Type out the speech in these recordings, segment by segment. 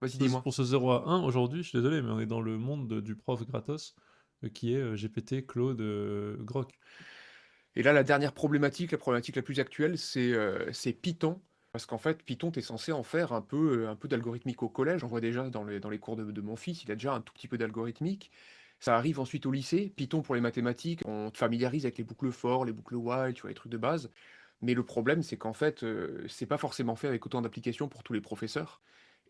Vas-y, dis-moi. Pour ce 0 à 1, aujourd'hui, je suis désolé, mais on est dans le monde du prof gratos, qui est GPT, Claude, Grok. Et là, la dernière problématique, la problématique la plus actuelle, c'est Python. Parce qu'en fait, Python, tu es censé en faire un peu d'algorithmique au collège. On voit déjà dans les cours de mon fils, il a déjà un tout petit peu d'algorithmique. Ça arrive ensuite au lycée. Python pour les mathématiques, on te familiarise avec les boucles for, les boucles while, tu vois, les trucs de base. Mais le problème, c'est qu'en fait, c'est pas forcément fait avec autant d'applications pour tous les professeurs.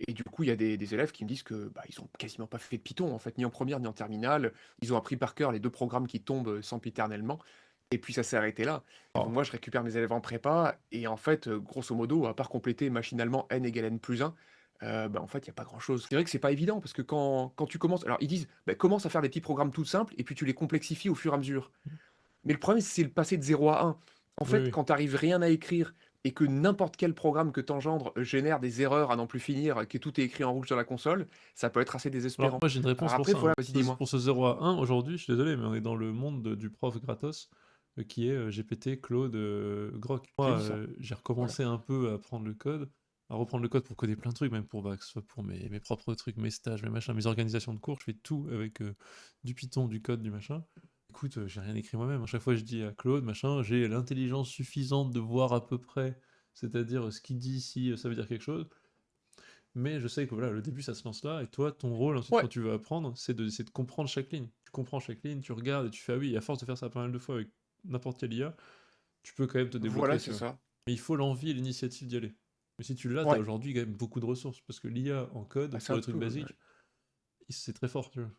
Et du coup, il y a des élèves qui me disent que bah, ils ont quasiment pas fait de Python, en fait, ni en première ni en terminale. Ils ont appris par cœur les deux programmes qui tombent sempiternellement. Et puis ça s'est arrêté là. Et donc Oh, moi, je récupère mes élèves en prépa, et en fait, grosso modo, à part compléter machinalement n égale n+1, bah, en fait, il y a pas grand-chose. C'est vrai que c'est pas évident, parce que quand tu commences alors ils disent: «Bah, commence à faire des petits programmes tout simples et puis tu les complexifies au fur et à mesure». Mais le problème, c'est le passer de 0 à 1. En oui, fait, oui. quand tu arrives rien à écrire et que n'importe quel programme que tu engendres, génère des erreurs à n'en plus finir, que tout est écrit en rouge sur la console, ça peut être assez Alors désespérant. moi, j'ai une Alors réponse pour après, ça, voilà, hein. vas-y, dis-moi. Pour ce 0 à 1, aujourd'hui, je suis désolé, mais on est dans le monde du prof gratos, qui est, GPT, Claude, Grok. J'ai Moi, dit ça. j'ai Voilà. recommencé un peu à apprendre le code, à reprendre le code pour coder plein de trucs, même pour, bah, que ce soit pour mes propres trucs, mes stages, mes machins, mes organisations de cours, je fais tout avec, du Python, du code, du machin. Écoute, j'ai rien écrit moi-même. À chaque fois, je dis à Claude, machin, j'ai l'intelligence suffisante de voir à peu près, c'est-à-dire ce qu'il dit, si ça veut dire quelque chose. Mais je sais que voilà, le début ça se lance là, et toi, ton rôle ensuite Ouais, quand tu veux apprendre, c'est de comprendre chaque ligne. Tu comprends chaque ligne, tu regardes et tu fais ah oui, à force de faire ça pas mal de fois avec n'importe quelle IA, tu peux quand même te voilà, débloquer, tu c'est vois. ça. Mais il faut l'envie et l'initiative d'y aller. Mais si tu l'as, t'as Ouais, aujourd'hui quand même beaucoup de ressources, parce que l'IA en code, bah, c'est pour un les trucs peu, ouais. basiques, c'est très fort, tu vois.